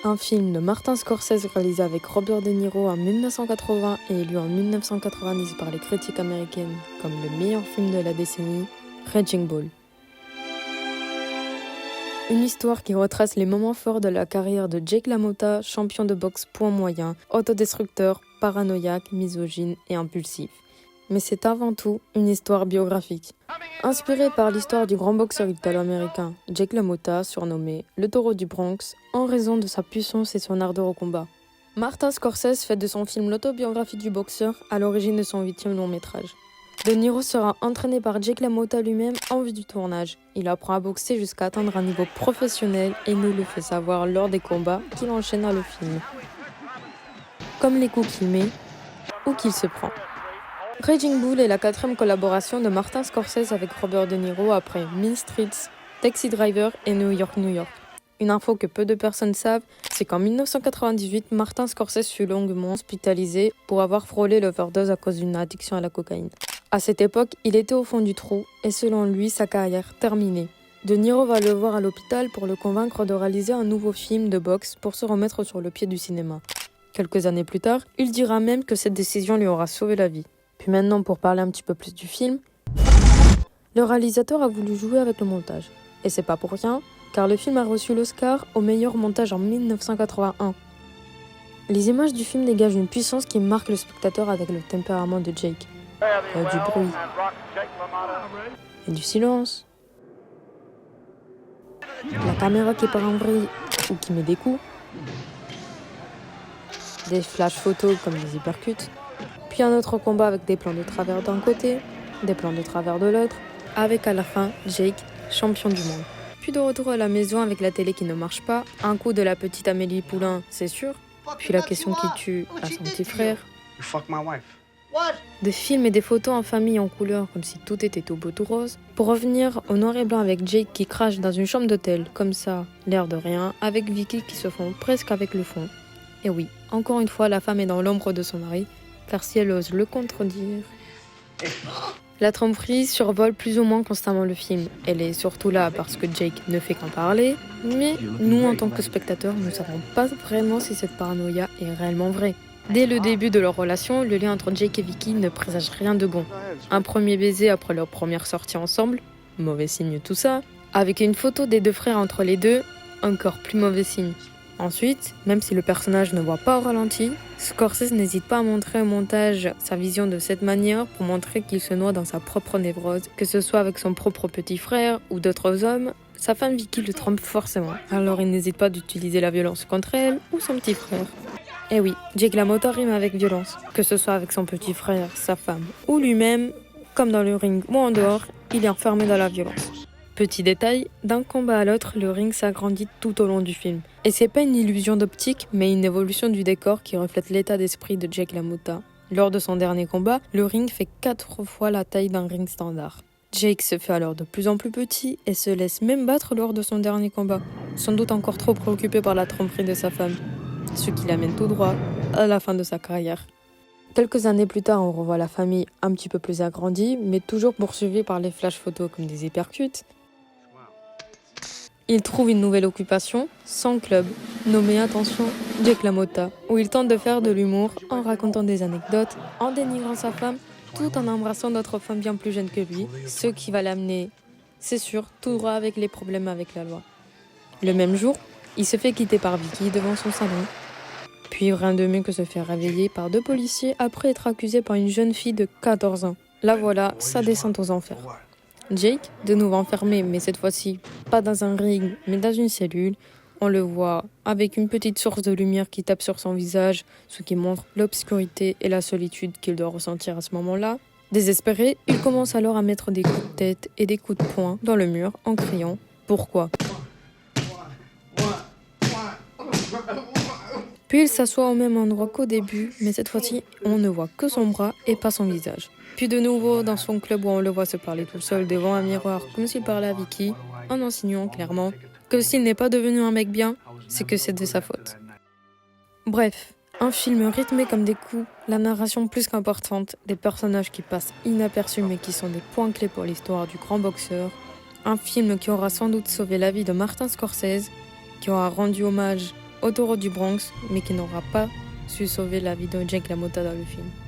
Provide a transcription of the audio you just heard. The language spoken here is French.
un film de Martin Scorsese réalisé avec Robert De Niro en 1980 et élu en 1990 par les critiques américaines comme le meilleur film de la décennie, Raging Bull. Une histoire qui retrace les moments forts de la carrière de Jake LaMotta, champion de boxe poids moyen, autodestructeur, paranoïaque, misogyne et impulsif. Mais c'est avant tout une histoire biographique. Inspirée par l'histoire du grand boxeur italo-américain Jake LaMotta, surnommé le taureau du Bronx, en raison de sa puissance et son ardeur au combat. Martin Scorsese fait de son film l'autobiographie du boxeur à l'origine de son 8e long métrage. De Niro sera entraîné par Jake LaMotta lui-même en vue du tournage. Il apprend à boxer jusqu'à atteindre un niveau professionnel et nous le fait savoir lors des combats qu'il enchaîne à le film. Comme les coups qu'il met ou qu'il se prend. Raging Bull est la 4e collaboration de Martin Scorsese avec Robert De Niro après Mean Streets, Taxi Driver et New York, New York. Une info que peu de personnes savent, c'est qu'en 1998, Martin Scorsese fut longuement hospitalisé pour avoir frôlé l'overdose à cause d'une addiction à la cocaïne. À cette époque, il était au fond du trou et selon lui, sa carrière terminée. De Niro va le voir à l'hôpital pour le convaincre de réaliser un nouveau film de boxe pour se remettre sur le pied du cinéma. Quelques années plus tard, il dira même que cette décision lui aura sauvé la vie. Puis maintenant, pour parler un petit peu plus du film, le réalisateur a voulu jouer avec le montage. Et c'est pas pour rien, car le film a reçu l'Oscar au meilleur montage en 1981. Les images du film dégagent une puissance qui marque le spectateur avec le tempérament de Jake. Il y a du bruit, et du silence, la caméra qui part en vrille ou qui met des coups, des flash photos comme des hypercuts, puis un autre combat avec des plans de travers d'un côté, des plans de travers de l'autre, avec à la fin Jake, champion du monde. Puis de retour à la maison avec la télé qui ne marche pas, un coup de la petite Amélie Poulain, c'est sûr, puis la question qui tue à son petit frère. Des films et des photos en famille en couleur, comme si tout était tout beau tout rose, pour revenir au noir et blanc avec Jake qui crache dans une chambre d'hôtel, comme ça, l'air de rien, avec Vicky qui se fond presque avec le fond. Et oui, encore une fois, la femme est dans l'ombre de son mari, car si elle ose le contredire... La tromperie survole plus ou moins constamment le film. Elle est surtout là parce que Jake ne fait qu'en parler, mais nous, en tant que spectateurs, ne savons pas vraiment si cette paranoïa est réellement vraie. Dès le début de leur relation, le lien entre Jake et Vicky ne présage rien de bon. Un premier baiser après leur première sortie ensemble, mauvais signe tout ça. Avec une photo des deux frères entre les deux, encore plus mauvais signe. Ensuite, même si le personnage ne voit pas au ralenti, Scorsese n'hésite pas à montrer au montage sa vision de cette manière pour montrer qu'il se noie dans sa propre névrose, que ce soit avec son propre petit frère ou d'autres hommes. Sa femme Vicky le trompe forcément, alors il n'hésite pas d'utiliser la violence contre elle ou son petit frère. Et oui, Jake LaMotta rime avec violence, que ce soit avec son petit frère, sa femme ou lui-même, comme dans le ring ou en dehors, il est enfermé dans la violence. Petit détail, d'un combat à l'autre, le ring s'agrandit tout au long du film. Et c'est pas une illusion d'optique, mais une évolution du décor qui reflète l'état d'esprit de Jake LaMotta. Lors de son dernier combat, le ring fait 4 fois la taille d'un ring standard. Jake se fait alors de plus en plus petit et se laisse même battre lors de son dernier combat, sans doute encore trop préoccupé par la tromperie de sa femme, ce qui l'amène tout droit à la fin de sa carrière. Quelques années plus tard, on revoit la famille un petit peu plus agrandie, mais toujours poursuivie par les flash photos comme des hypercuts. Il trouve une nouvelle occupation, son club, nommé attention Jake LaMotta, où il tente de faire de l'humour en racontant des anecdotes, en dénigrant sa femme, tout en embrassant d'autres femmes bien plus jeunes que lui, ce qui va l'amener, c'est sûr, tout droit avec les problèmes avec la loi. Le même jour, il se fait quitter par Vicky devant son salon, puis rien de mieux que se faire réveiller par 2 policiers après être accusé par une jeune fille de 14 ans. Là voilà, sa descente aux enfers. Jake, de nouveau enfermé, mais cette fois-ci pas dans un ring, mais dans une cellule. On le voit avec une petite source de lumière qui tape sur son visage, ce qui montre l'obscurité et la solitude qu'il doit ressentir à ce moment-là. Désespéré, il commence alors à mettre des coups de tête et des coups de poing dans le mur en criant « Pourquoi ?» Puis il s'assoit au même endroit qu'au début, mais cette fois-ci, on ne voit que son bras et pas son visage. Puis de nouveau dans son club où on le voit se parler tout seul devant un miroir comme s'il parlait à Vicky, en insinuant clairement que s'il n'est pas devenu un mec bien, c'est que c'est de sa faute. Bref, un film rythmé comme des coups, la narration plus qu'importante, des personnages qui passent inaperçus mais qui sont des points clés pour l'histoire du grand boxeur, un film qui aura sans doute sauvé la vie de Martin Scorsese, qui aura rendu hommage autoroute du Bronx, mais qui n'aura pas su sauver la vie de Jake LaMotta dans le film.